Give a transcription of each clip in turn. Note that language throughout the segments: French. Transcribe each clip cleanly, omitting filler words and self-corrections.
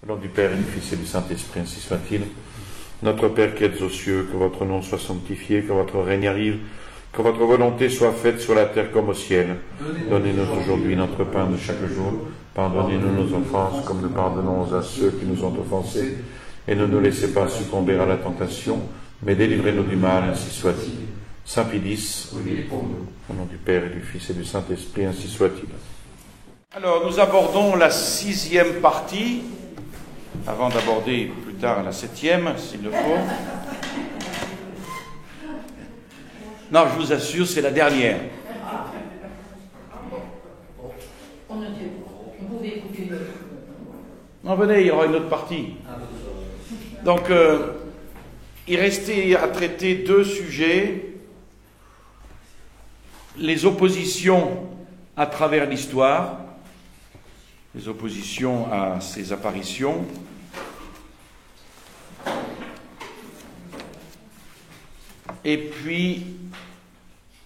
Au nom du Père et du Fils et du Saint-Esprit, ainsi soit-il. Notre Père qui êtes aux cieux, que votre nom soit sanctifié, que votre règne arrive, que votre volonté soit faite sur la terre comme au ciel. Donnez-nous aujourd'hui notre pain de chaque jour. Pardonnez-nous nos offenses, comme nous pardonnons à ceux qui nous ont offensés. Et ne nous laissez pas succomber à la tentation, mais délivrez-nous du mal, ainsi soit-il. Saint Pédis, au nom du Père et du Fils et du Saint-Esprit, ainsi soit-il. Alors, nous abordons la 6e partie, avant d'aborder plus tard la 7e, s'il le faut. Non, je vous assure, c'est la dernière. Non, venez, il y aura une autre partie. Donc, il restait à traiter 2 sujets. Les oppositions à travers l'histoire, les oppositions à ces apparitions, et puis,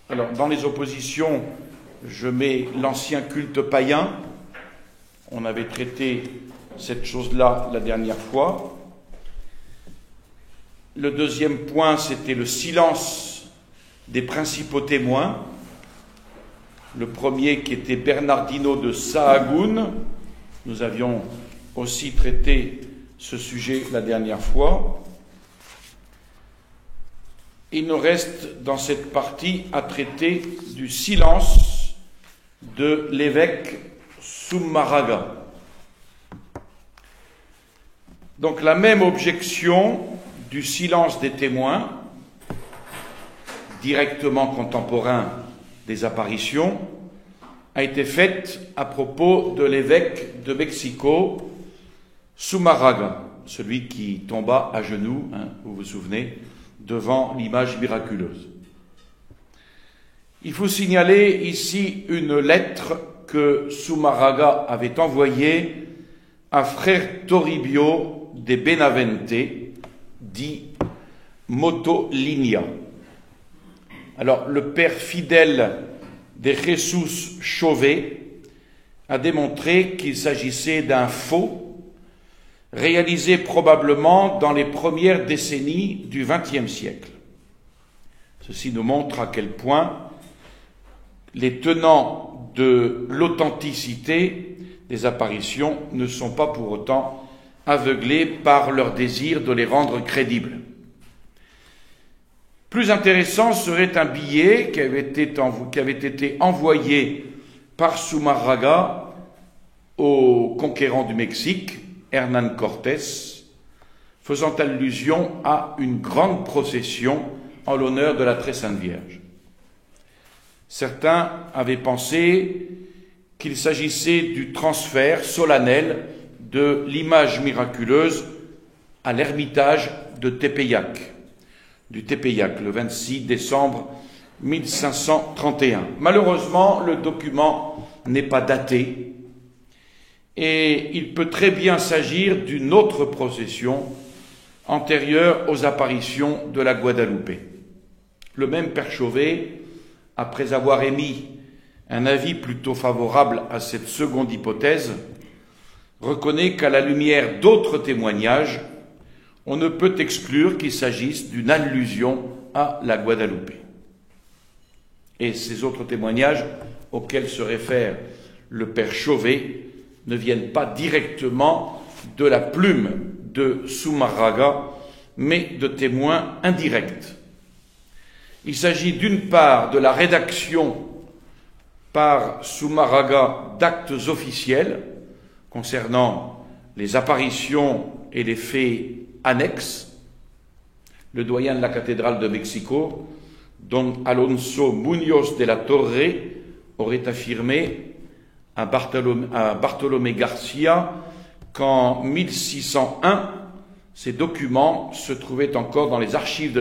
alors dans les oppositions, je mets l'ancien culte païen. On avait traité cette chose-là la dernière fois. Le deuxième point, c'était le silence des principaux témoins. Le premier qui était Bernardino de Sahagún. Nous avions aussi traité ce sujet la dernière fois. Il nous reste dans cette partie à traiter du silence de l'évêque Zumarraga. Donc la même objection du silence des témoins, directement contemporain des apparitions, a été faite à propos de l'évêque de Mexico, Zumarraga, celui qui tomba à genoux, vous vous souvenez, devant l'image miraculeuse. Il faut signaler ici une lettre que Zumarraga avait envoyée à frère Toribio de Benavente, dit Motolinia. Alors, le père fidèle de Jesus Chauvet a démontré qu'il s'agissait d'un faux, réalisé probablement dans les premières décennies du XXe siècle. Ceci nous montre à quel point les tenants de l'authenticité des apparitions ne sont pas pour autant aveuglés par leur désir de les rendre crédibles. Plus intéressant serait un billet qui avait été envoyé par Zumarraga au conquérant du Mexique, Hernán Cortés, faisant allusion à une grande procession en l'honneur de la Très Sainte Vierge. Certains avaient pensé qu'il s'agissait du transfert solennel de l'image miraculeuse à l'ermitage de Tepeyac, le 26 décembre 1531. Malheureusement, le document n'est pas daté et il peut très bien s'agir d'une autre procession antérieure aux apparitions de la Guadeloupe. Le même père Chauvet, après avoir émis un avis plutôt favorable à cette seconde hypothèse, reconnaît qu'à la lumière d'autres témoignages, on ne peut exclure qu'il s'agisse d'une allusion à la Guadeloupe. Et ces autres témoignages auxquels se réfère le père Chauvet ne viennent pas directement de la plume de Zumarraga, mais de témoins indirects. Il s'agit d'une part de la rédaction par Zumarraga d'actes officiels concernant les apparitions et les faits annexes. Le doyen de la cathédrale de Mexico, Don Alonso Muñoz de la Torre, aurait affirmé à Bartolomé Garcia qu'en 1601, ces documents se trouvaient encore dans les archives de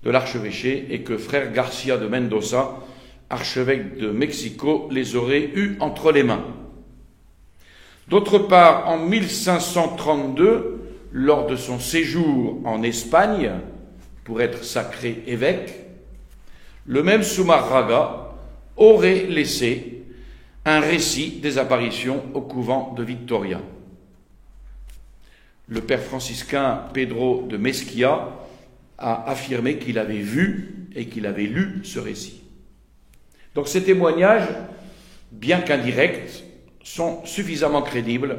l'archevêché et que frère Garcia de Mendoza, archevêque de Mexico, les aurait eus entre les mains. D'autre part, en 1532, lors de son séjour en Espagne, pour être sacré évêque, le même Zumarraga aurait laissé un récit des apparitions au couvent de Victoria. le père franciscain Pedro de Mesquia a affirmé qu'il avait vu et qu'il avait lu ce récit. Donc ces témoignages, bien qu'indirects, sont suffisamment crédibles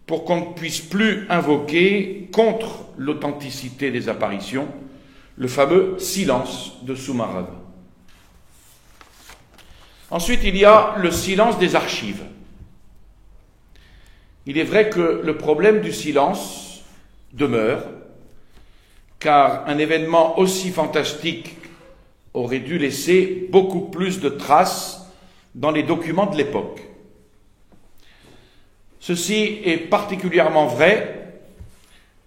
pour qu'on ne puisse plus invoquer contre l'authenticité des apparitions le fameux silence de Zumárraga. Ensuite, il y a le silence des archives. Il est vrai que le problème du silence demeure, car un événement aussi fantastique aurait dû laisser beaucoup plus de traces dans les documents de l'époque. Ceci est particulièrement vrai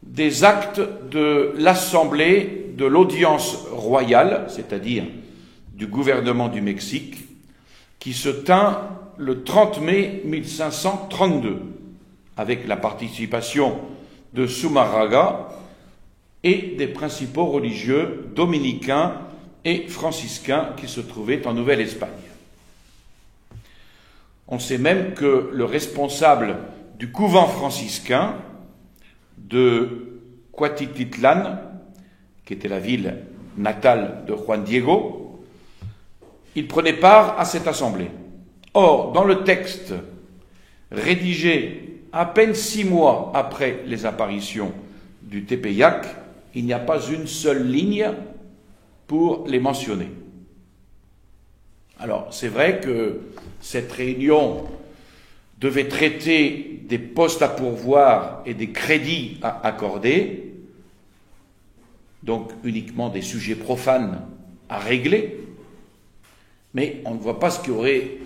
des actes de l'Assemblée de l'audience royale, c'est-à-dire du gouvernement du Mexique, qui se tint le 30 mai 1532, avec la participation de Zumárraga et des principaux religieux dominicains et franciscains qui se trouvaient en Nouvelle-Espagne. On sait même que le responsable du couvent franciscain de Cuatititlan, qui était la ville natale de Juan Diego, il prenait part à cette assemblée. Or, dans le texte rédigé à peine 6 mois après les apparitions du Tepeyac, il n'y a pas une seule ligne pour les mentionner. Alors, c'est vrai que cette réunion devait traiter des postes à pourvoir et des crédits à accorder, donc uniquement des sujets profanes à régler, mais on ne voit pas ce qui aurait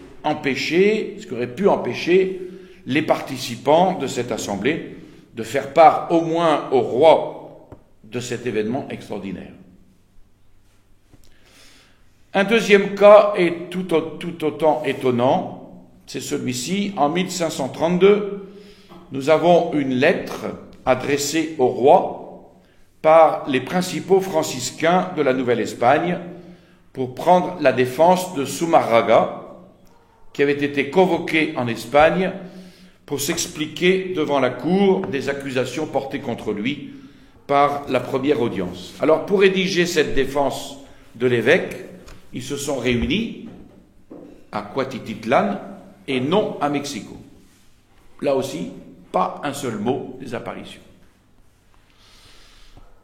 pu empêcher les participants de cette assemblée de faire part au moins au roi de cet événement extraordinaire. Un deuxième cas est tout autant étonnant, c'est celui-ci. En 1532, nous avons une lettre adressée au roi par les principaux franciscains de la Nouvelle-Espagne pour prendre la défense de Zumárraga, qui avait été convoqué en Espagne pour s'expliquer devant la cour des accusations portées contre lui par la première audience. Alors, pour rédiger cette défense de l'évêque, ils se sont réunis à Cuatititlan et non à Mexico. Là aussi, pas un seul mot des apparitions.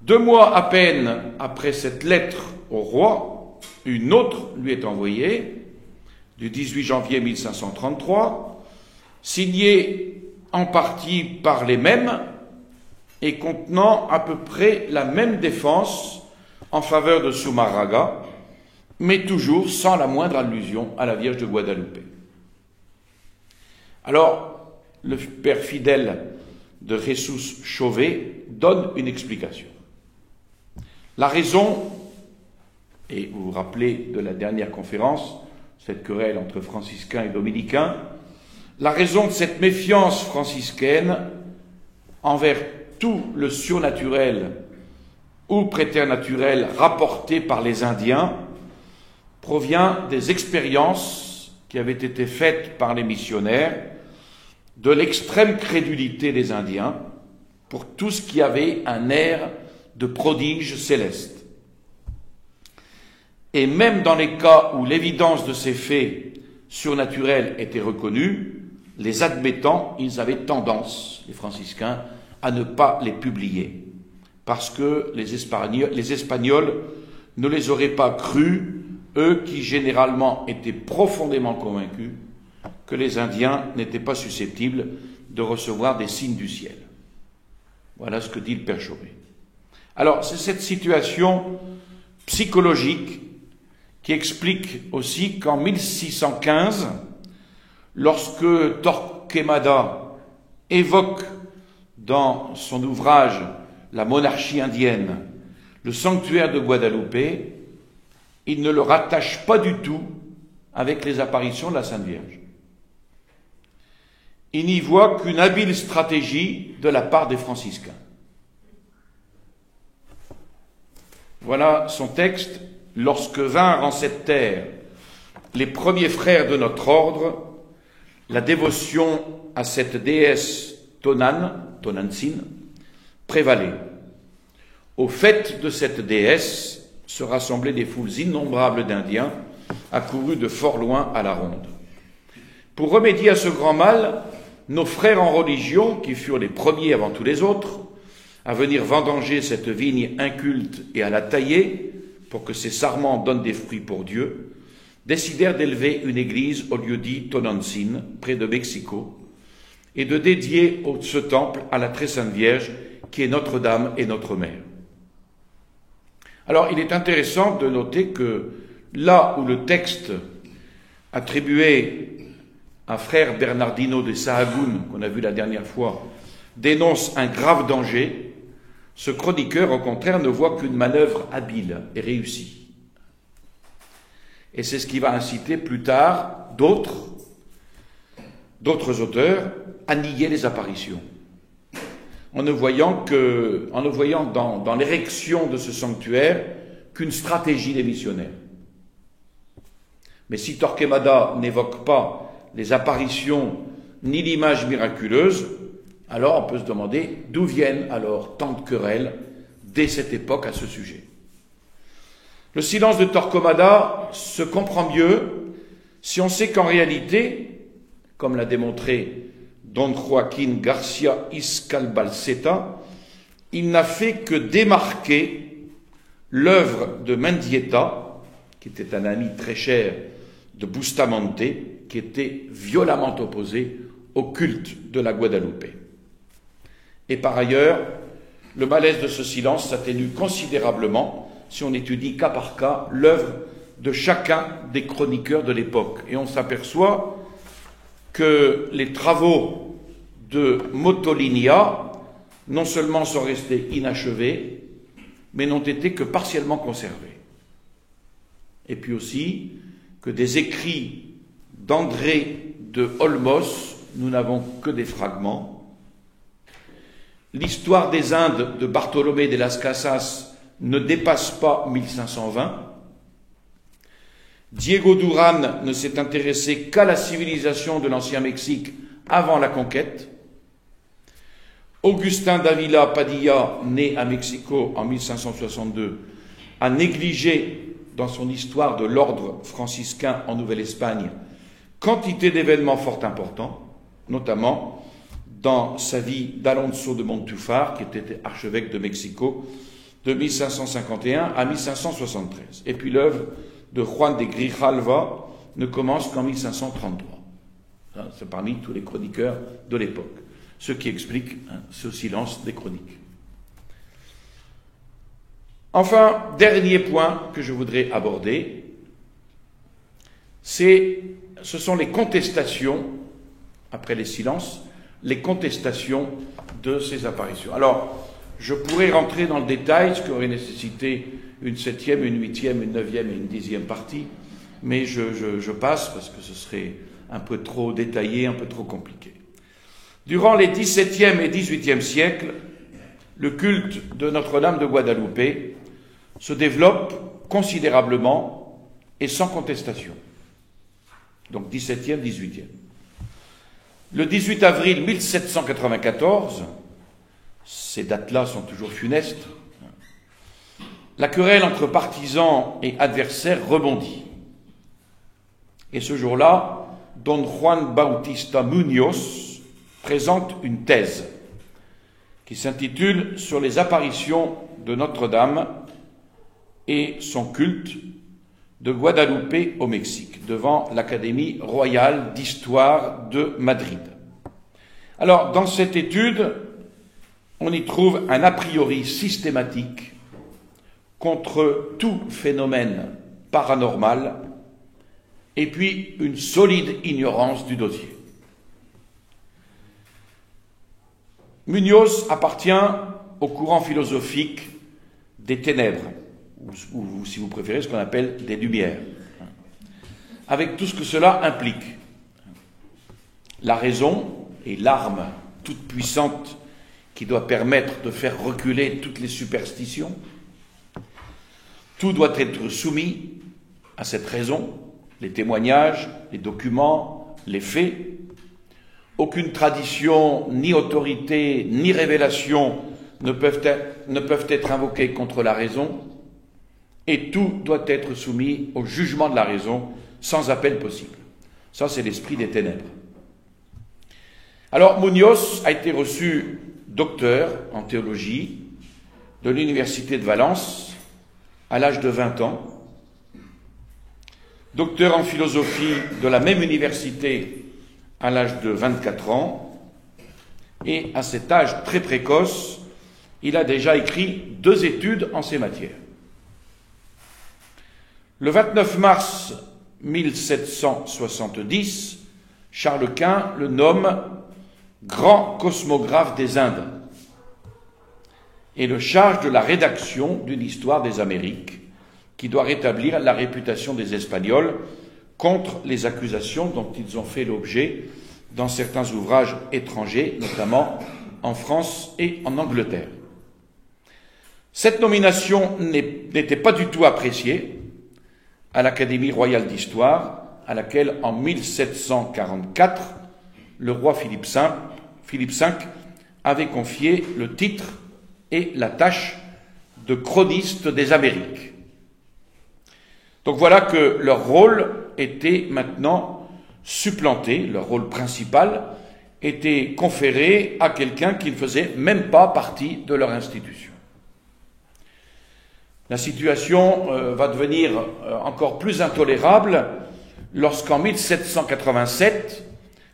2 mois à peine après cette lettre au roi, une autre lui est envoyée, du 18 janvier 1533, signée en partie par les mêmes et contenant à peu près la même défense en faveur de Zumárraga, mais toujours sans la moindre allusion à la Vierge de Guadalupe. Alors, le père fidèle de Jesús Chauvet donne une explication. La raison, et vous vous rappelez de la dernière conférence, cette querelle entre franciscains et dominicains, la raison de cette méfiance franciscaine envers tout le surnaturel ou préternaturel rapporté par les Indiens provient des expériences qui avaient été faites par les missionnaires, de l'extrême crédulité des Indiens pour tout ce qui avait un air de prodige céleste. Et même dans les cas où l'évidence de ces faits surnaturels était reconnue, les admettant, ils avaient tendance, les franciscains, à ne pas les publier, parce que les Espagnols ne les auraient pas crus, eux qui généralement étaient profondément convaincus que les Indiens n'étaient pas susceptibles de recevoir des signes du ciel. Voilà ce que dit le père Chauvet. Alors, c'est cette situation psychologique qui explique aussi qu'en 1615, lorsque Torquemada évoque dans son ouvrage La monarchie indienne le sanctuaire de Guadalupe, il ne le rattache pas du tout avec les apparitions de la Sainte Vierge. Il n'y voit qu'une habile stratégie de la part des franciscains. Voilà son texte. Lorsque vinrent en cette terre les premiers frères de notre ordre, la dévotion à cette déesse Tonantzin prévalait. Aux fêtes de cette déesse se rassemblaient des foules innombrables d'Indiens accourus de fort loin à la ronde. Pour remédier à ce grand mal, nos frères en religion, qui furent les premiers avant tous les autres, à venir vendanger cette vigne inculte et à la tailler pour que ses sarments donnent des fruits pour Dieu, décidèrent d'élever une église au lieu dit Tonantzin, près de Mexico, et de dédier ce temple à la Très Sainte Vierge, qui est Notre-Dame et notre Mère. Alors, il est intéressant de noter que là où le texte attribué à frère Bernardino de Sahagún, qu'on a vu la dernière fois, dénonce un grave danger, ce chroniqueur, au contraire, ne voit qu'une manœuvre habile et réussie. Et c'est ce qui va inciter plus tard d'autres auteurs à nier les apparitions, en ne voyant dans l'érection de ce sanctuaire qu'une stratégie des missionnaires. Mais si Torquemada n'évoque pas les apparitions ni l'image miraculeuse, alors on peut se demander d'où viennent alors tant de querelles dès cette époque à ce sujet. Le silence de Torquemada se comprend mieux si on sait qu'en réalité, comme l'a démontré Don Joaquín García Iscalbalceta, il n'a fait que démarquer l'œuvre de Mendieta, qui était un ami très cher de Bustamante, qui était violemment opposé au culte de la Guadalupe. Et par ailleurs, le malaise de ce silence s'atténue considérablement si on étudie cas par cas l'œuvre de chacun des chroniqueurs de l'époque. Et on s'aperçoit que les travaux de Motolinia non seulement sont restés inachevés, mais n'ont été que partiellement conservés. Et puis aussi que des écrits d'André de Olmos, nous n'avons que des fragments. L'histoire des Indes de Bartolomé de las Casas ne dépasse pas 1520. Diego Durán ne s'est intéressé qu'à la civilisation de l'ancien Mexique avant la conquête. Augustin d'Avila Padilla, né à Mexico en 1562, a négligé dans son histoire de l'ordre franciscain en Nouvelle-Espagne quantité d'événements fort importants, notamment dans sa vie d'Alonso de Montúfar, qui était archevêque de Mexico de 1551 à 1573. Et puis l'œuvre de Juan de Grijalva ne commence qu'en 1533. C'est parmi tous les chroniqueurs de l'époque, ce qui explique ce silence des chroniques. Enfin, dernier point que je voudrais aborder, ce sont les contestations, après les silences, les contestations de ces apparitions. Alors, je pourrais rentrer dans le détail, ce qui aurait nécessité une 7e, une 8e, une 9e et une 10e partie, mais je passe parce que ce serait un peu trop détaillé, un peu trop compliqué. Durant les 17e et 18e siècles, le culte de Notre-Dame de Guadalupe se développe considérablement et sans contestation. Donc 17e, 18e. Le 18 avril 1794, ces dates-là sont toujours funestes, la querelle entre partisans et adversaires rebondit. Et ce jour-là, Don Juan Bautista Muñoz présente une thèse qui s'intitule « Sur les apparitions de Notre-Dame et son culte de Guadalupe au Mexique » devant l'Académie royale d'histoire de Madrid. Alors, dans cette étude, on y trouve un a priori systématique contre tout phénomène paranormal et puis une solide ignorance du dossier. Muñoz appartient au courant philosophique des ténèbres, ou si vous préférez, ce qu'on appelle des lumières, avec tout ce que cela implique. La raison est l'arme toute puissante qui doit permettre de faire reculer toutes les superstitions. Tout doit être soumis à cette raison, les témoignages, les documents, les faits. Aucune tradition, ni autorité, ni révélation ne peuvent être invoqués contre la raison, et tout doit être soumis au jugement de la raison sans appel possible. Ça, c'est l'esprit des ténèbres. Alors, Muñoz a été reçu docteur en théologie de l'université de Valence à l'âge de 20 ans, docteur en philosophie de la même université à l'âge de 24 ans, et à cet âge très précoce, il a déjà écrit 2 études en ces matières. Le 29 mars 1770, Charles Quint le nomme grand cosmographe des Indes et le charge de la rédaction d'une histoire des Amériques qui doit rétablir la réputation des Espagnols contre les accusations dont ils ont fait l'objet dans certains ouvrages étrangers, notamment en France et en Angleterre. Cette nomination n'était pas du tout appréciée à l'Académie royale d'histoire, à laquelle, en 1744, le roi Philippe V avait confié le titre et la tâche de chroniste des Amériques. Donc voilà que leur rôle était maintenant supplanté, leur rôle principal était conféré à quelqu'un qui ne faisait même pas partie de leur institution. La situation va devenir encore plus intolérable lorsqu'en 1787,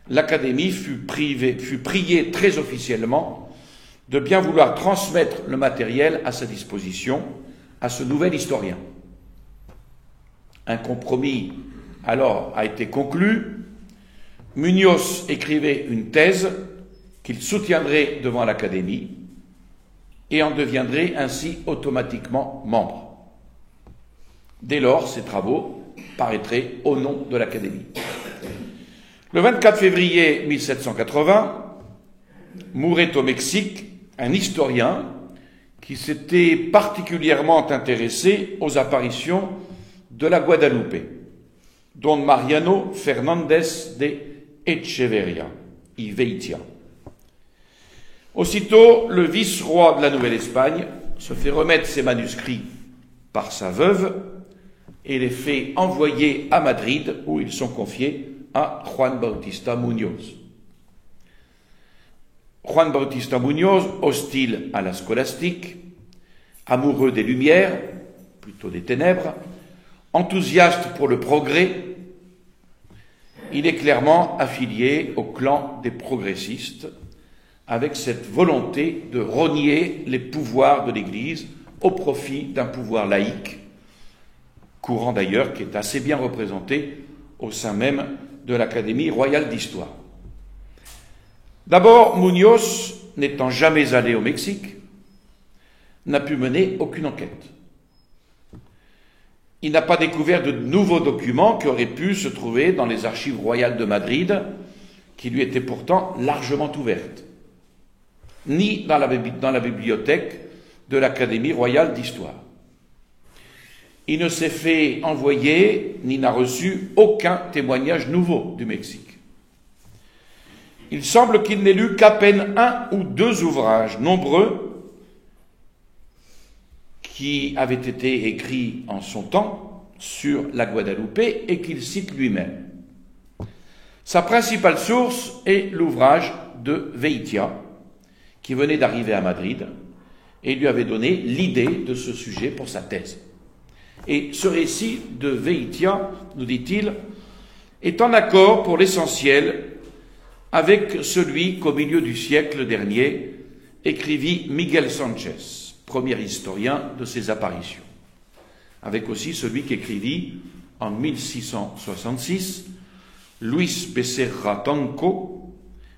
l'Académie fut priée très officiellement de bien vouloir transmettre le matériel à sa disposition à ce nouvel historien. Un compromis alors a été conclu. Muñoz écrivait une thèse qu'il soutiendrait devant l'Académie et en deviendrait ainsi automatiquement membre. Dès lors, ses travaux paraîtraient au nom de l'Académie. Le 24 février 1780, mourait au Mexique un historien qui s'était particulièrement intéressé aux apparitions de la Guadalupe, don Mariano Fernández de Echeverría y Veitia. Aussitôt, le vice-roi de la Nouvelle-Espagne se fait remettre ses manuscrits par sa veuve et les fait envoyer à Madrid, où ils sont confiés à Juan Bautista Muñoz. Juan Bautista Muñoz, hostile à la scolastique, amoureux des Lumières, plutôt des ténèbres, enthousiaste pour le progrès, il est clairement affilié au clan des progressistes, avec cette volonté de rogner les pouvoirs de l'Église au profit d'un pouvoir laïque, courant d'ailleurs qui est assez bien représenté au sein même de l'Académie royale d'histoire. D'abord, Muñoz, n'étant jamais allé au Mexique, n'a pu mener aucune enquête. Il n'a pas découvert de nouveaux documents qui auraient pu se trouver dans les archives royales de Madrid, qui lui étaient pourtant largement ouvertes, ni dans la bibliothèque de l'Académie royale d'histoire. Il ne s'est fait envoyer ni n'a reçu aucun témoignage nouveau du Mexique. Il semble qu'il n'ait lu qu'à peine 1 ou 2 ouvrages nombreux qui avaient été écrits en son temps sur la Guadalupe et qu'il cite lui-même. Sa principale source est l'ouvrage de Veitia, qui venait d'arriver à Madrid et lui avait donné l'idée de ce sujet pour sa thèse. Et ce récit de Veitia, nous dit-il, est en accord pour l'essentiel avec celui qu'au milieu du siècle dernier écrivit Miguel Sanchez, premier historien de ces apparitions, avec aussi celui qu'écrivit en 1666 Luis Becerra Tanco,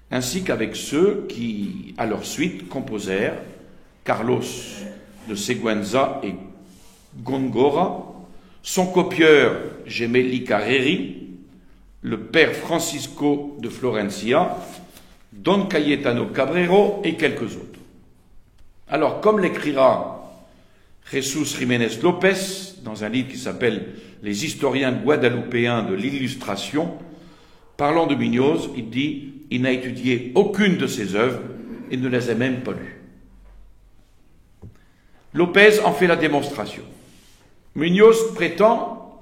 ainsi qu'avec ceux qui, à leur suite, composèrent Carlos de Seguenza et Góngora, son copieur Gemelli Carreri, le père Francisco de Florencia, Don Cayetano Cabrero et quelques autres. Alors, comme l'écrira Jesús Jiménez López dans un livre qui s'appelle « Les historiens guadeloupéens de l'illustration », parlant de Muñoz, il dit « Il n'a étudié aucune de ses œuvres et ne les a même pas lues. » Lopez en fait la démonstration. Muñoz prétend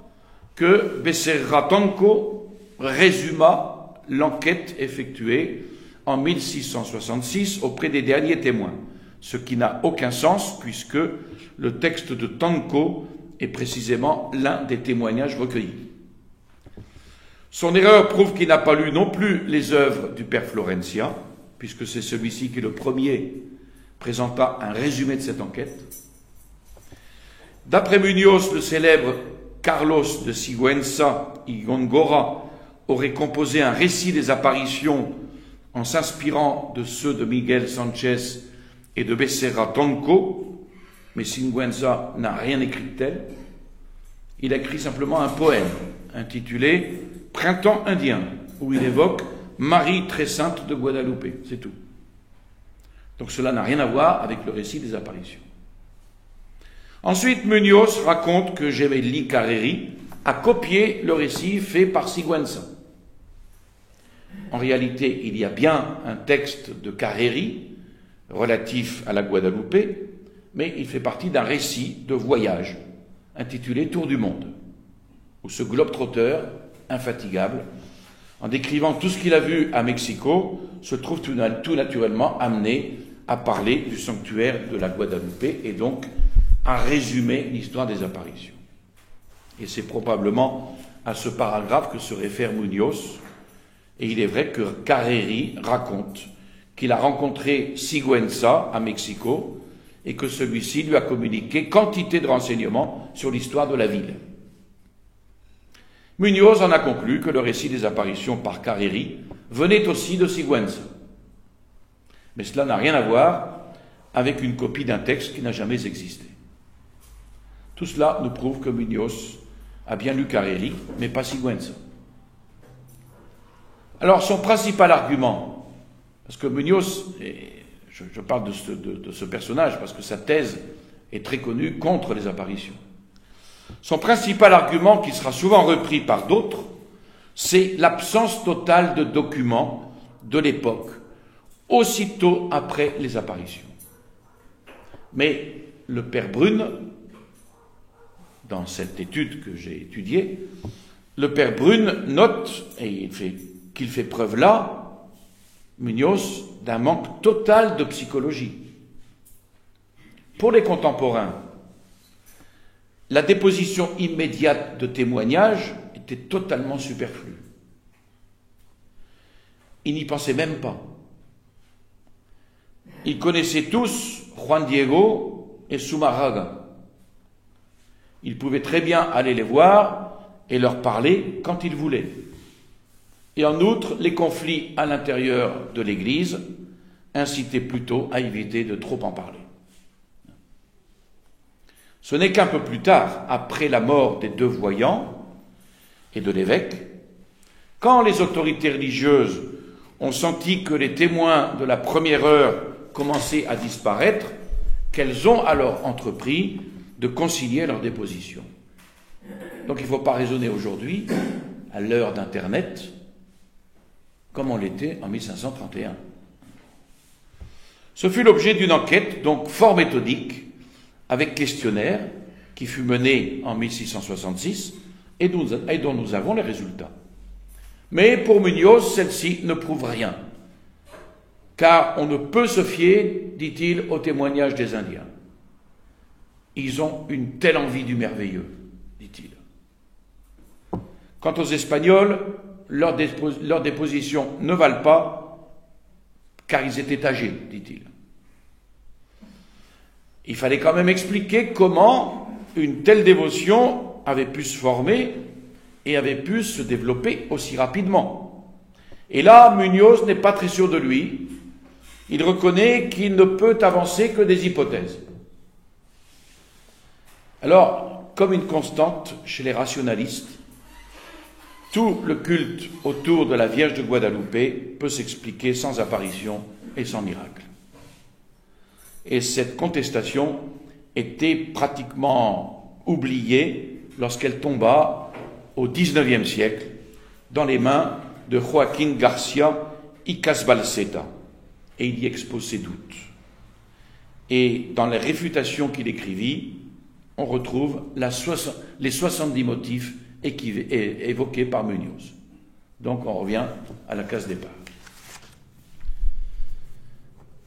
que Becerra Tonco résuma l'enquête effectuée en 1666 auprès des derniers témoins, ce qui n'a aucun sens puisque le texte de Tonco est précisément l'un des témoignages recueillis. Son erreur prouve qu'il n'a pas lu non plus les œuvres du père Florencia, puisque c'est celui-ci qui, le premier, présenta un résumé de cette enquête. D'après Muñoz, le célèbre Carlos de Sigüenza y Góngora aurait composé un récit des apparitions en s'inspirant de ceux de Miguel Sánchez et de Becerra Tonco, mais Sigüenza n'a rien écrit de tel. Il a écrit simplement un poème intitulé « Printemps indien », où il évoque Marie très sainte de Guadalupe, c'est tout. Donc cela n'a rien à voir avec le récit des apparitions. Ensuite, Muñoz raconte que Gemelli Carreri a copié le récit fait par Sigüenza. En réalité, il y a bien un texte de Carreri relatif à la Guadalupe, mais il fait partie d'un récit de voyage intitulé Tour du monde, où ce globe-trotteur infatigable, en décrivant tout ce qu'il a vu à Mexico, se trouve tout naturellement amené à parler du sanctuaire de la Guadalupe et donc à résumer l'histoire des apparitions. Et c'est probablement à ce paragraphe que se réfère Muñoz, et il est vrai que Carreri raconte qu'il a rencontré Sigüenza à Mexico et que celui-ci lui a communiqué quantité de renseignements sur l'histoire de la ville. Muñoz en a conclu que le récit des apparitions par Carreri venait aussi de Sigüenza. Mais cela n'a rien à voir avec une copie d'un texte qui n'a jamais existé. Tout cela nous prouve que Muñoz a bien lu Carreri, mais pas Sigüenza. Alors son principal argument, parce que Muñoz, je parle de ce personnage parce que sa thèse est très connue contre les apparitions. Son principal argument, qui sera souvent repris par d'autres, c'est l'absence totale de documents de l'époque, aussitôt après les apparitions. Mais le père Brune, dans cette étude que j'ai étudiée, le père Brune note, et qu'il fait preuve là, Muñoz, d'un manque total de psychologie. Pour les contemporains, la déposition immédiate de témoignages était totalement superflue. Ils n'y pensaient même pas. Ils connaissaient tous Juan Diego et Zumarraga. Ils pouvaient très bien aller les voir et leur parler quand ils voulaient. Et en outre, les conflits à l'intérieur de l'Église incitaient plutôt à éviter de trop en parler. Ce n'est qu'un peu plus tard, après la mort des deux voyants et de l'évêque, quand les autorités religieuses ont senti que les témoins de la première heure commençaient à disparaître, qu'elles ont alors entrepris de concilier leurs dépositions. Donc il ne faut pas raisonner aujourd'hui, à l'heure d'Internet, comme on l'était en 1531. Ce fut l'objet d'une enquête, donc fort méthodique, avec questionnaire, qui fut menée en 1666 et dont nous avons les résultats. Mais pour Muñoz, celle-ci ne prouve rien, car on ne peut se fier, dit-il, aux témoignages des Indiens. Ils ont une telle envie du merveilleux, dit-il. Quant aux Espagnols, leurs dépositions ne valent pas, car ils étaient âgés, dit-il. Il fallait quand même expliquer comment une telle dévotion avait pu se former et avait pu se développer aussi rapidement. Et là, Muñoz n'est pas très sûr de lui. Il reconnaît qu'il ne peut avancer que des hypothèses. Alors, comme une constante chez les rationalistes, tout le culte autour de la Vierge de Guadalupe peut s'expliquer sans apparition et sans miracle. Et cette contestation était pratiquement oubliée lorsqu'elle tomba au XIXe siècle dans les mains de Joaquín García y Casbalceta, et il y expose ses doutes. Et dans les réfutations qu'il écrivit, on retrouve les 70 motifs évoqués par Muñoz. Donc on revient à la case départ.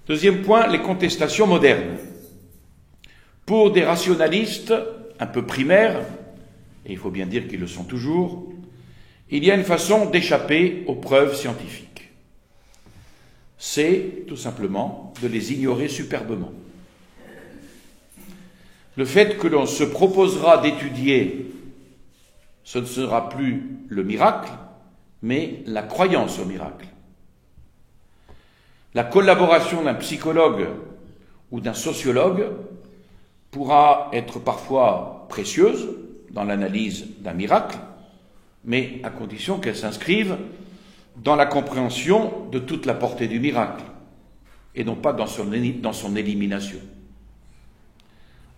Deuxième point, les contestations modernes. Pour des rationalistes un peu primaires, et il faut bien dire qu'ils le sont toujours, il y a une façon d'échapper aux preuves scientifiques. C'est tout simplement de les ignorer superbement. Le fait que l'on se proposera d'étudier, ce ne sera plus le miracle, mais la croyance au miracle. La collaboration d'un psychologue ou d'un sociologue pourra être parfois précieuse dans l'analyse d'un miracle, mais à condition qu'elle s'inscrive dans la compréhension de toute la portée du miracle, et non pas dans son élimination.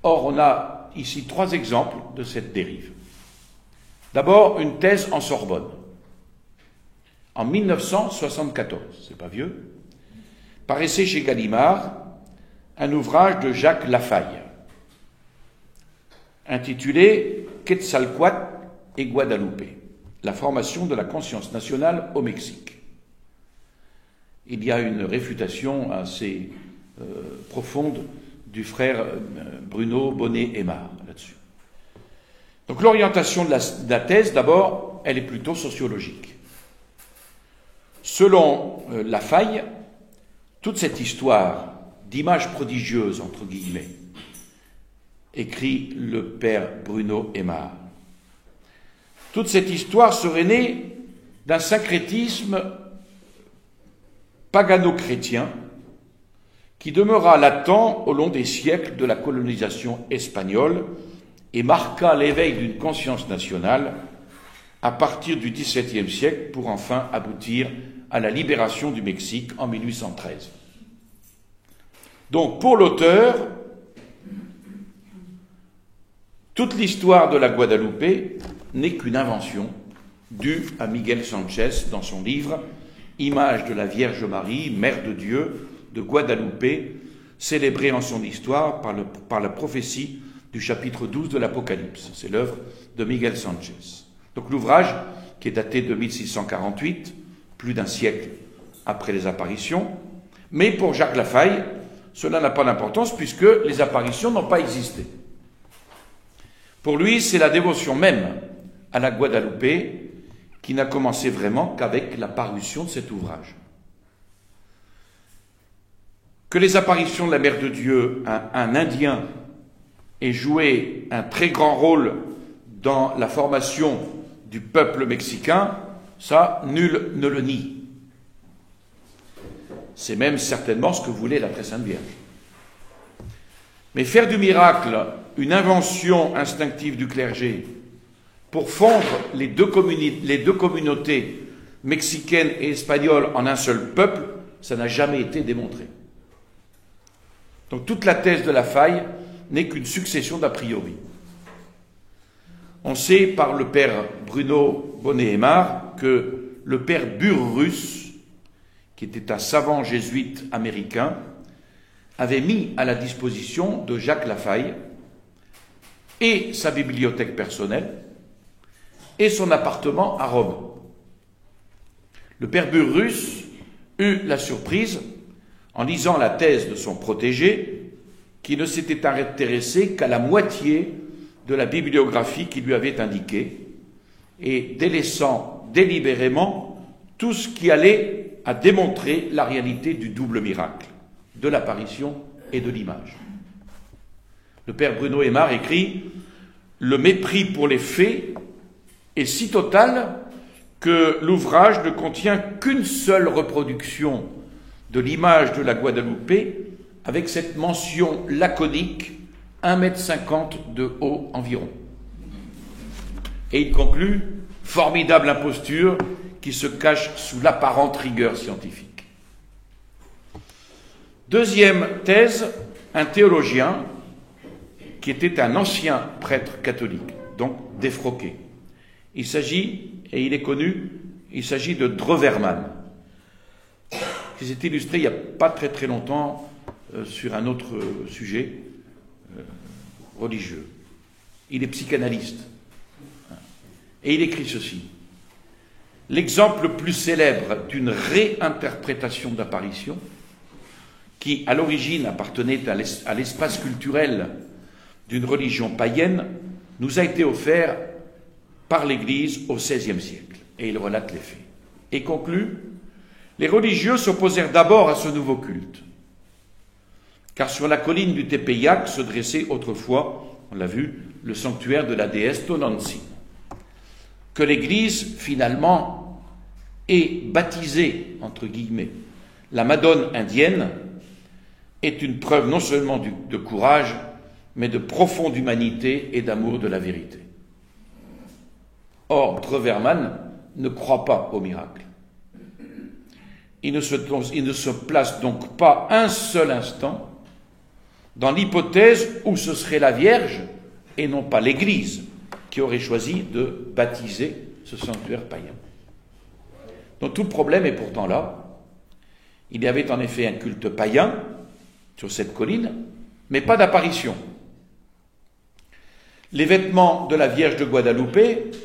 Or, on a ici 3 exemples de cette dérive. D'abord, une thèse en Sorbonne. En 1974, c'est pas vieux, paraissait chez Gallimard un ouvrage de Jacques Lafaille, intitulé « Quetzalcoatl et Guadalupe, la formation de la conscience nationale au Mexique ». Il y a une réfutation assez profonde du frère Bruno Bonnet-Aymar là-dessus. Donc l'orientation de la thèse, d'abord, elle est plutôt sociologique. Selon Lafaille, toute cette histoire d'image prodigieuse, entre guillemets, écrit le père Bruno Aymar, toute cette histoire serait née d'un syncrétisme pagano-chrétien qui demeura latent au long des siècles de la colonisation espagnole et marqua l'éveil d'une conscience nationale à partir du XVIIe siècle pour enfin aboutir à la libération du Mexique en 1813. Donc, pour l'auteur, toute l'histoire de la Guadeloupe n'est qu'une invention due à Miguel Sanchez dans son livre « Image de la Vierge Marie, Mère de Dieu, de Guadeloupe, célébrée en son histoire par la prophétie du chapitre 12 de l'Apocalypse ». C'est l'œuvre de Miguel Sanchez. Donc l'ouvrage, qui est daté de 1648, plus d'un siècle après les apparitions, mais pour Jacques Lafaille, cela n'a pas d'importance puisque les apparitions n'ont pas existé. Pour lui, c'est la dévotion même à la Guadeloupe qui n'a commencé vraiment qu'avec la parution de cet ouvrage. Que les apparitions de la Mère de Dieu, un Indien, aient joué un très grand rôle dans la formation du peuple mexicain, ça, nul ne le nie. C'est même certainement ce que voulait la Très Sainte Vierge. Mais faire du miracle une invention instinctive du clergé pour fondre les deux communautés mexicaines et espagnoles en un seul peuple, ça n'a jamais été démontré. Donc toute la thèse de Lafaille n'est qu'une succession d'a priori. On sait par le père Bruno Bonnet-Aymar que le père Burrus, qui était un savant jésuite américain, avait mis à la disposition de Jacques Lafaille et sa bibliothèque personnelle et son appartement à Rome. Le père Burrus eut la surprise, en lisant la thèse de son protégé, qui ne s'était intéressé qu'à la moitié de la bibliographie qui lui avait indiquée, et délaissant délibérément tout ce qui allait à démontrer la réalité du double miracle, de l'apparition et de l'image. Le père Bruno Aymar écrit « Le mépris pour les faits est si total que l'ouvrage ne contient qu'une seule reproduction de l'image de la Guadeloupe avec cette mention laconique 1,50 m de haut environ. » Et il conclut « Formidable imposture qui se cache sous l'apparente rigueur scientifique. » Deuxième thèse, un théologien qui était un ancien prêtre catholique, donc défroqué. Il s'agit, et il est connu, il s'agit de Droverman, qui s'est illustré il n'y a pas très longtemps sur un autre sujet religieux. Il est psychanalyste. Et il écrit ceci. L'exemple le plus célèbre d'une réinterprétation d'apparition, qui à l'origine appartenait à l'espace culturel d'une religion païenne, nous a été offert par l'Église au XVIe siècle. Et il relate les faits. Et conclut, les religieux s'opposèrent d'abord à ce nouveau culte, car sur la colline du Tepeyac se dressait autrefois, on l'a vu, le sanctuaire de la déesse Tonantzin, que l'Église, finalement, ait baptisé, entre guillemets, la Madone indienne, est une preuve non seulement de courage, mais de profonde humanité et d'amour de la vérité. Or, Treverman ne croit pas au miracle. Il ne se place donc pas un seul instant dans l'hypothèse où ce serait la Vierge et non pas l'Église qui aurait choisi de baptiser ce sanctuaire païen. Donc tout le problème est pourtant là. Il y avait en effet un culte païen sur cette colline, mais pas d'apparition. Les vêtements de la Vierge de Guadalupe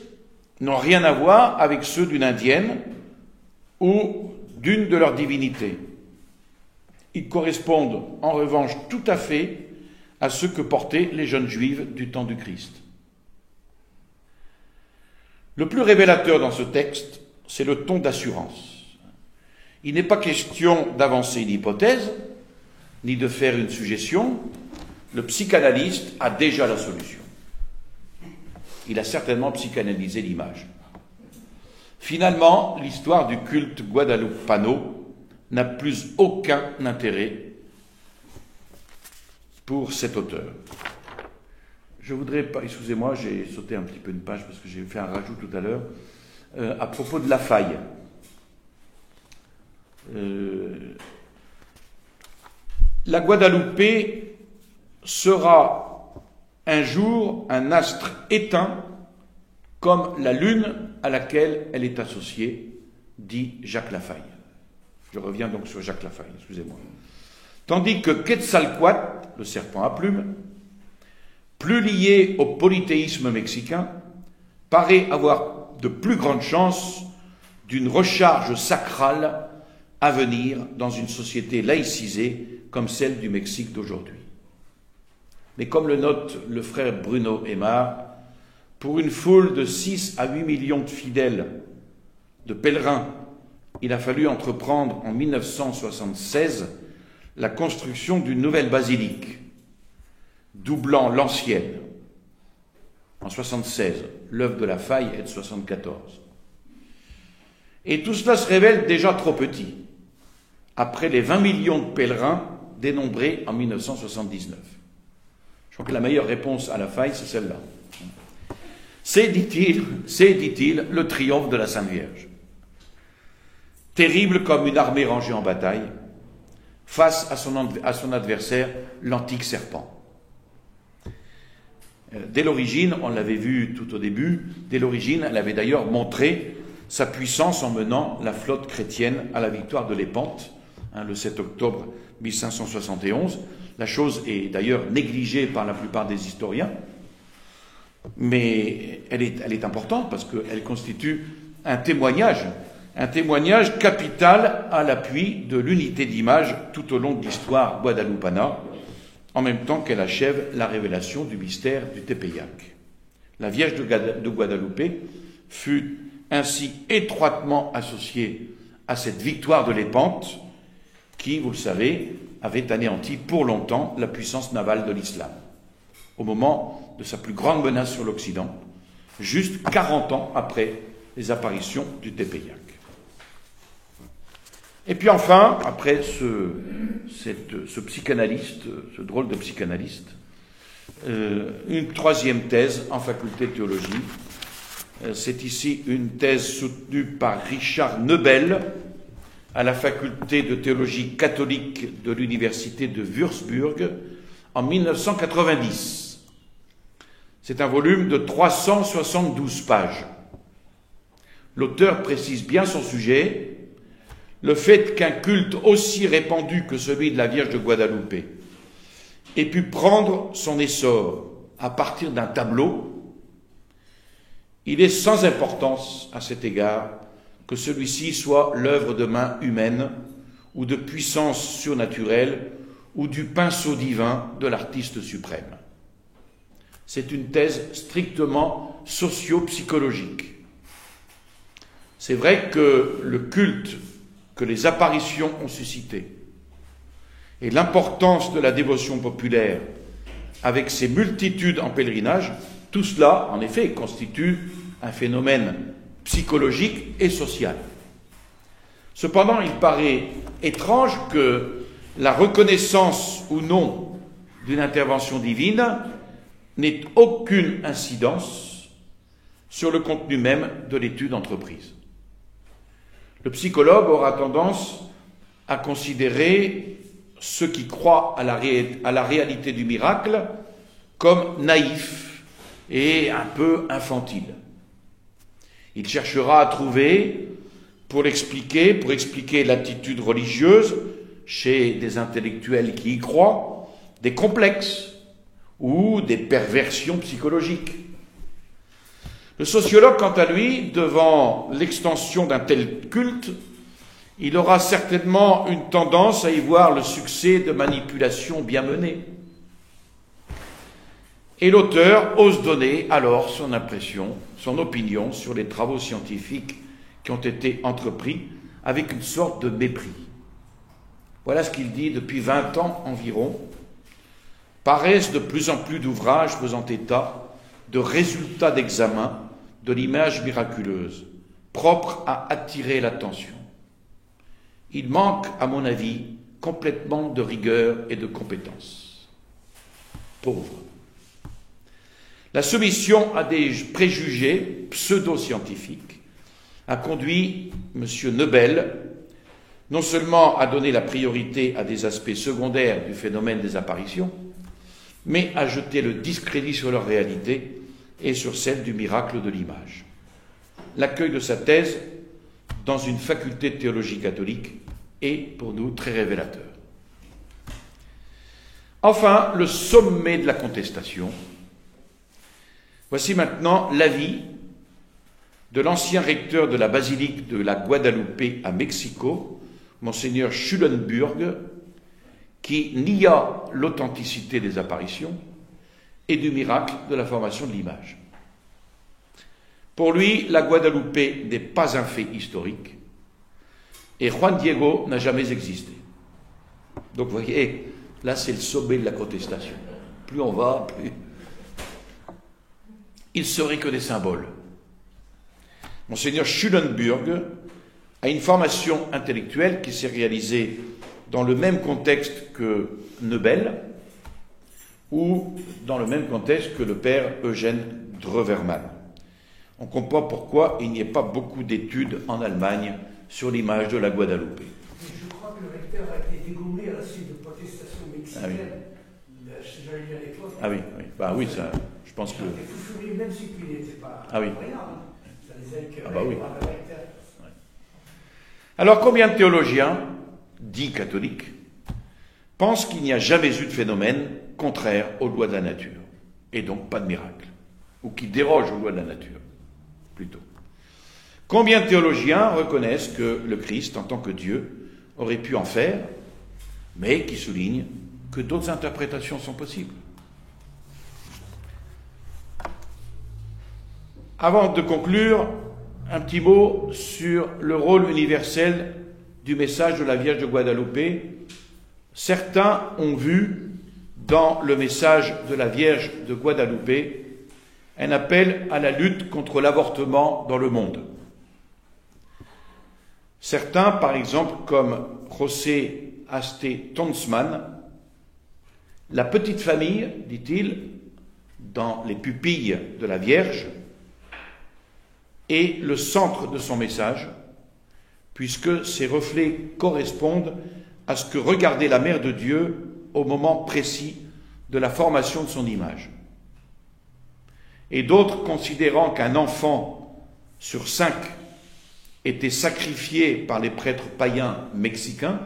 n'ont rien à voir avec ceux d'une indienne ou d'une de leurs divinités. Ils correspondent en revanche tout à fait à ceux que portaient les jeunes juives du temps du Christ. Le plus révélateur dans ce texte, c'est le ton d'assurance. Il n'est pas question d'avancer une hypothèse, ni de faire une suggestion. Le psychanalyste a déjà la solution. Il a certainement psychanalysé l'image. Finalement, l'histoire du culte guadalupano n'a plus aucun intérêt pour cet auteur. Je voudrais pas, excusez-moi, j'ai sauté un petit peu une page parce que j'ai fait un rajout tout à l'heure, à propos de la faille. La Guadeloupe sera un jour un astre éteint comme la lune à laquelle elle est associée, dit Jacques Lafaille. Je reviens donc sur Jacques Lafaille, excusez-moi. Tandis que Quetzalcoatl, le serpent à plumes, plus lié au polythéisme mexicain, paraît avoir de plus grandes chances d'une recharge sacrale à venir dans une société laïcisée comme celle du Mexique d'aujourd'hui. Mais comme le note le frère Bruno Aymar, pour une foule de 6 à 8 millions de fidèles, de pèlerins, il a fallu entreprendre en 1976 la construction d'une nouvelle basilique, doublant l'ancienne. En 1976, l'œuvre de Lafaille est de 1974. Et tout cela se révèle déjà trop petit, après les 20 millions de pèlerins dénombrés en 1979. Je crois que la meilleure réponse à Lafaille, c'est celle-là. C'est, dit-il, le triomphe de la Sainte Vierge. Terrible comme une armée rangée en bataille, face à son adversaire, l'antique serpent. Dès l'origine, on l'avait vu tout au début, dès l'origine, elle avait d'ailleurs montré sa puissance en menant la flotte chrétienne à la victoire de Lépante, le 7 octobre 1571. La chose est d'ailleurs négligée par la plupart des historiens, mais elle est importante parce qu'elle constitue un témoignage capital à l'appui de l'unité d'image tout au long de l'histoire guadalupana, en même temps qu'elle achève la révélation du mystère du Tepeyac. La Vierge de Guadalupe fut ainsi étroitement associée à cette victoire de Lépante qui, vous le savez, avait anéanti pour longtemps la puissance navale de l'islam, au moment de sa plus grande menace sur l'Occident, juste 40 ans après les apparitions du Tepeyac. Et puis enfin, après ce psychanalyste, ce drôle de psychanalyste, une troisième thèse en faculté de théologie. C'est ici une thèse soutenue par Richard Nebel à la faculté de théologie catholique de l'université de Würzburg en 1990. C'est un volume de 372 pages. L'auteur précise bien son sujet, le fait qu'un culte aussi répandu que celui de la Vierge de Guadalupe ait pu prendre son essor à partir d'un tableau, il est sans importance à cet égard que celui-ci soit l'œuvre de main humaine ou de puissance surnaturelle ou du pinceau divin de l'artiste suprême. C'est une thèse strictement socio-psychologique. C'est vrai que le culte que les apparitions ont suscité et l'importance de la dévotion populaire avec ses multitudes en pèlerinage, tout cela, en effet, constitue un phénomène psychologique et social. Cependant, il paraît étrange que la reconnaissance ou non d'une intervention divine n'ait aucune incidence sur le contenu même de l'étude entreprise. Le psychologue aura tendance à considérer ceux qui croient à la réalité du miracle comme naïfs et un peu infantiles. Il cherchera à trouver, pour expliquer l'attitude religieuse chez des intellectuels qui y croient, des complexes ou des perversions psychologiques. Le sociologue, quant à lui, devant l'extension d'un tel culte, il aura certainement une tendance à y voir le succès de manipulations bien menées. Et l'auteur ose donner alors son impression, son opinion sur les travaux scientifiques qui ont été entrepris avec une sorte de mépris. Voilà ce qu'il dit: depuis 20 ans environ, paraissent de plus en plus d'ouvrages faisant état de résultats d'examen de l'image miraculeuse, propres à attirer l'attention. Il manque, à mon avis, complètement de rigueur et de compétence. Pauvre. La soumission à des préjugés pseudo-scientifiques a conduit M. Nebel non seulement à donner la priorité à des aspects secondaires du phénomène des apparitions, mais à jeter le discrédit sur leur réalité et sur celle du miracle de l'image. L'accueil de sa thèse dans une faculté de théologie catholique est pour nous très révélateur. Enfin, le sommet de la contestation. Voici maintenant l'avis de l'ancien recteur de la basilique de la Guadalupe à Mexico, Monseigneur Schulenburg, qui nia l'authenticité des apparitions et du miracle de la formation de l'image. Pour lui, la Guadalupe n'est pas un fait historique et Juan Diego n'a jamais existé. Donc vous voyez, là c'est le sommet de la contestation. Plus on va, plus... Il serait que des symboles. Monseigneur Schulenburg a une formation intellectuelle qui s'est réalisée dans le même contexte que Nebel ou dans le même contexte que le père Eugène Drewermann. On comprend pourquoi il n'y ait pas beaucoup d'études en Allemagne sur l'image de la Guadalupe. Je crois que le recteur a été dégommé à la suite de protestations mexicaines. J'avais lu à l'époque. Ah oui, oui. Bah oui, ça, je pense que... Il faut furieux, même si il n'était pas... Ah oui. Ça les a écœurés. Ah bah oui. Par le recteur. Alors, combien de théologiens, dits catholiques, pensent qu'il n'y a jamais eu de phénomène contraire aux lois de la nature, et donc pas de miracle, ou qui déroge aux lois de la nature, plutôt. Combien de théologiens reconnaissent que le Christ, en tant que Dieu, aurait pu en faire, mais qui soulignent que d'autres interprétations sont possibles? Avant de conclure, un petit mot sur le rôle universel du message de la Vierge de Guadalupe. Certains ont vu dans le message de la Vierge de Guadalupe un appel à la lutte contre l'avortement dans le monde. Certains, par exemple, comme José Aste Tonsman, la petite famille, dit-il, dans les pupilles de la Vierge, est le centre de son message, puisque ses reflets correspondent à ce que regardait la Mère de Dieu au moment précis de la formation de son image. Et d'autres considérant qu'un enfant sur 5 étaient sacrifiés par les prêtres païens mexicains,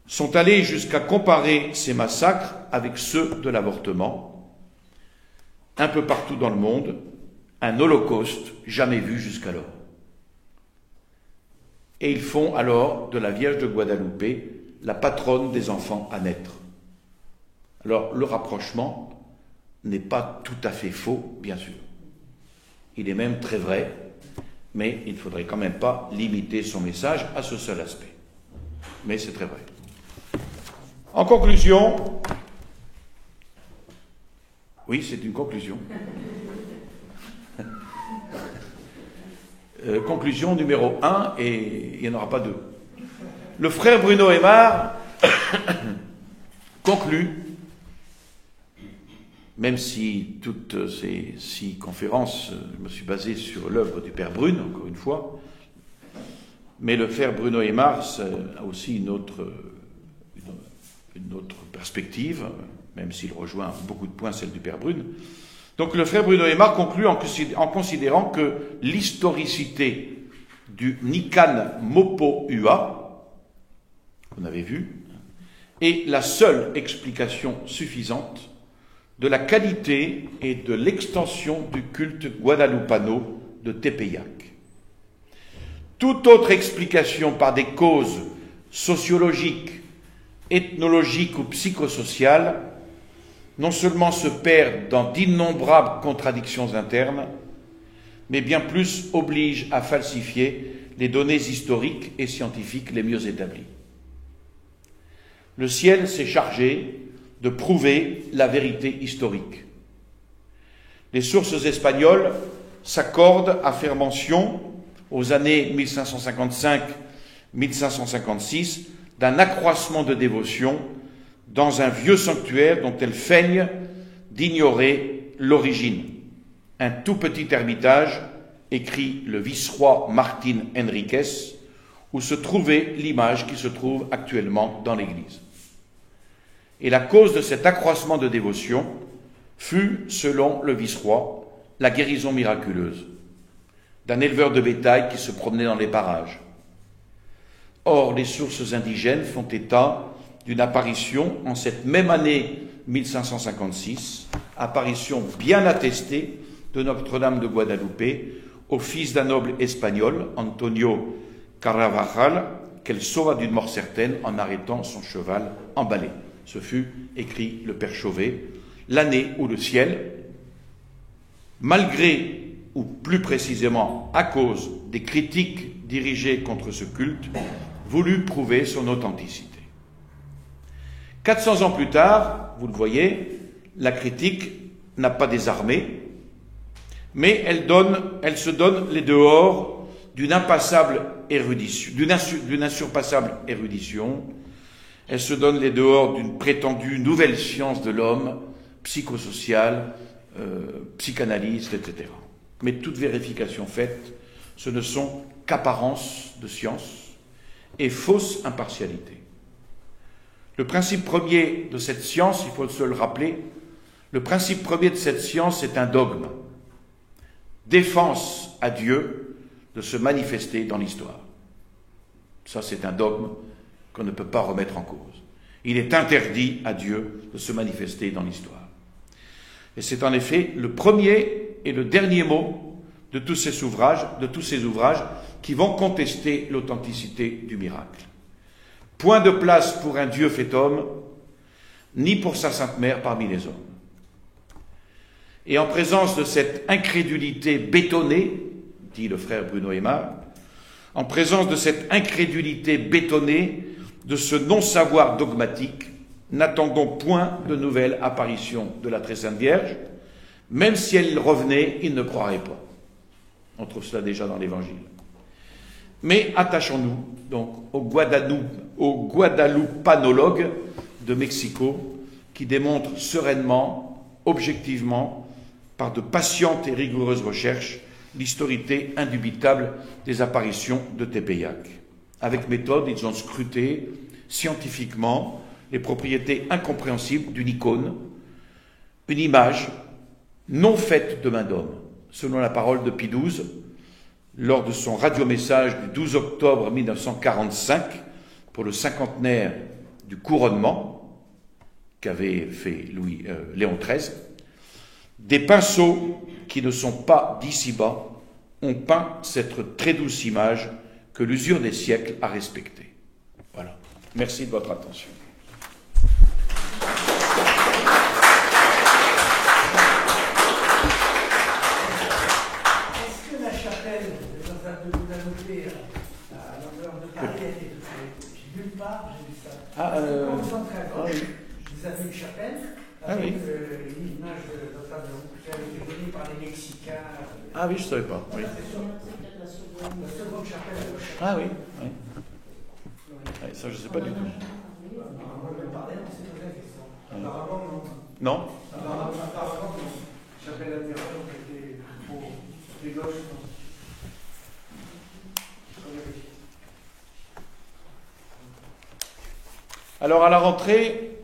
sont allés jusqu'à comparer ces massacres avec ceux de l'avortement, un peu partout dans le monde, un holocauste jamais vu jusqu'alors. Et ils font alors de la Vierge de Guadalupe la patronne des enfants à naître. Alors le rapprochement n'est pas tout à fait faux, bien sûr. Il est même très vrai, mais il ne faudrait quand même pas limiter son message à ce seul aspect. Mais c'est très vrai. En conclusion, oui, c'est une conclusion. Conclusion numéro 1, et il n'y en aura pas 2. Le frère Bruno Aymar conclut, même si toutes ces 6 conférences, je me suis basé sur l'œuvre du Père Brune, encore une fois, mais le frère Bruno Aymar a aussi une autre perspective, même s'il rejoint beaucoup de points celle du Père Brune. Donc le frère Bruno Aymar conclut en considérant que l'historicité du Nican Mopo Ua, qu'on avait vu, est la seule explication suffisante de la qualité et de l'extension du culte guadalupano de Tepeyac. Toute autre explication par des causes sociologiques, ethnologiques ou psychosociales non seulement se perd dans d'innombrables contradictions internes, mais bien plus oblige à falsifier les données historiques et scientifiques les mieux établies. Le ciel s'est chargé de prouver la vérité historique. Les sources espagnoles s'accordent à faire mention, aux années 1555-1556, d'un accroissement de dévotion dans un vieux sanctuaire dont elles feignent d'ignorer l'origine. Un tout petit ermitage, écrit le vice-roi Martín Enríquez, où se trouvait l'image qui se trouve actuellement dans l'église. Et la cause de cet accroissement de dévotion fut, selon le vice-roi, la guérison miraculeuse d'un éleveur de bétail qui se promenait dans les parages. Or, les sources indigènes font état d'une apparition en cette même année 1556, apparition bien attestée de Notre-Dame de Guadalupe au fils d'un noble espagnol, Antonio Carvajal, qu'elle sauva d'une mort certaine en arrêtant son cheval emballé. Ce fut, écrit le Père Chauvet, l'année où le ciel, malgré, ou plus précisément à cause des critiques dirigées contre ce culte, voulut prouver son authenticité. 400 ans plus tard, vous le voyez, la critique n'a pas désarmé, mais elle se donne les dehors d'une insurpassable érudition, elle se donne les dehors d'une prétendue nouvelle science de l'homme, psychosociale, psychanalyste, etc. Mais toute vérification faite, ce ne sont qu'apparences de science et fausse impartialité. Le principe premier de cette science, il faut se le rappeler, le principe premier de cette science est un dogme. Défense à Dieu de se manifester dans l'histoire. Ça, c'est un dogme qu'on ne peut pas remettre en cause. Il est interdit à Dieu de se manifester dans l'histoire. Et c'est en effet le premier et le dernier mot de tous ces ouvrages qui vont contester l'authenticité du miracle. Point de place pour un Dieu fait homme, ni pour sa Sainte Mère parmi les hommes. Et en présence de cette incrédulité bétonnée, dit le frère Bruno Aymar, en présence de cette incrédulité bétonnée, de ce non-savoir dogmatique, n'attendons point de nouvelles apparitions de la Très Sainte Vierge, même si elle revenait, ils ne croiraient pas. On trouve cela déjà dans l'Évangile. Mais attachons-nous donc au guadalupanologue de Mexico qui démontre sereinement, objectivement, par de patientes et rigoureuses recherches, l'historité indubitable des apparitions de Tepeyac. Avec méthode, ils ont scruté scientifiquement les propriétés incompréhensibles d'une icône, une image non faite de main d'homme. Selon la parole de Pie XII, lors de son radiomessage du 12 octobre 1945 pour le cinquantenaire du couronnement qu'avait fait Léon XIII, des pinceaux qui ne sont pas d'ici-bas ont peint cette très douce image que l'usure des siècles a respectée. Voilà. Merci de votre attention. Est-ce que la chapelle de Notre-Dame à l'honneur de Paris a été touchée? Nulle part, j'ai vu ça. Quand vous entrez à gauche, vous avez une chapelle avec l'image de Notre-Dame qui a été donnée par les Mexicains. Ah oui, je ne savais pas. Oui. La seconde chapelle à gauche. Ah oui, oui. Oui, ça, je ne sais pas du tout. On me parlait, on s'est posé la question. Apparemment, non. Non? Apparemment, non. Chapelle latérale, on était pour les gauches. Alors, à la rentrée,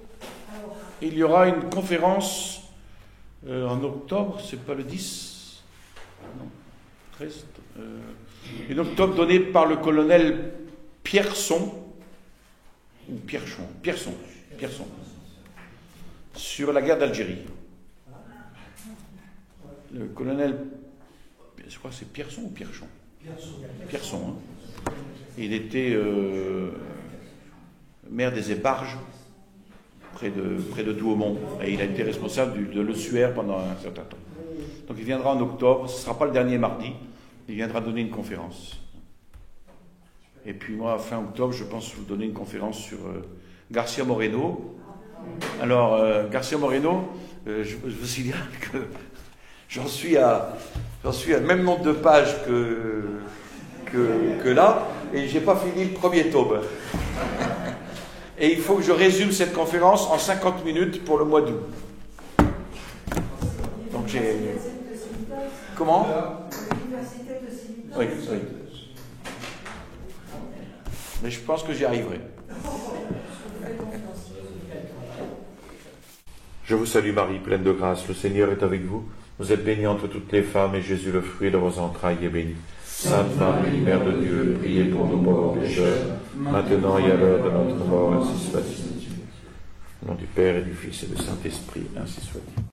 il y aura une conférence en octobre, c'est pas le 10? Non, 13. En octobre, donnée par le colonel Pierson, ou Pierson, sur la guerre d'Algérie. Le colonel, je crois que c'est Pierson ou Pierchon? Pierson. Hein. Il était maire des Éparges, près de Douaumont, et il a été responsable de l'Ossuaire pendant un certain temps. Donc il viendra en octobre, ce ne sera pas le dernier mardi, il viendra donner une conférence. Et puis moi, fin octobre, je pense vous donner une conférence sur Garcia Moreno. Alors, Garcia Moreno, je vous signale que j'en suis à le même nombre de pages que là, et j'ai pas fini le premier tome. Et il faut que je résume cette conférence en 50 minutes pour le mois d'août. Donc j'ai... Comment? Oui, oui. Mais je pense que j'y arriverai. Je vous salue Marie, pleine de grâce, le Seigneur est avec vous. Vous êtes bénie entre toutes les femmes, et Jésus, le fruit de vos entrailles, est béni. Sainte Marie, Mère de Dieu, priez pour nous pauvres pécheurs, maintenant et à l'heure de notre mort, ainsi soit-il. Au nom du Père et du Fils et du Saint-Esprit, ainsi soit-il.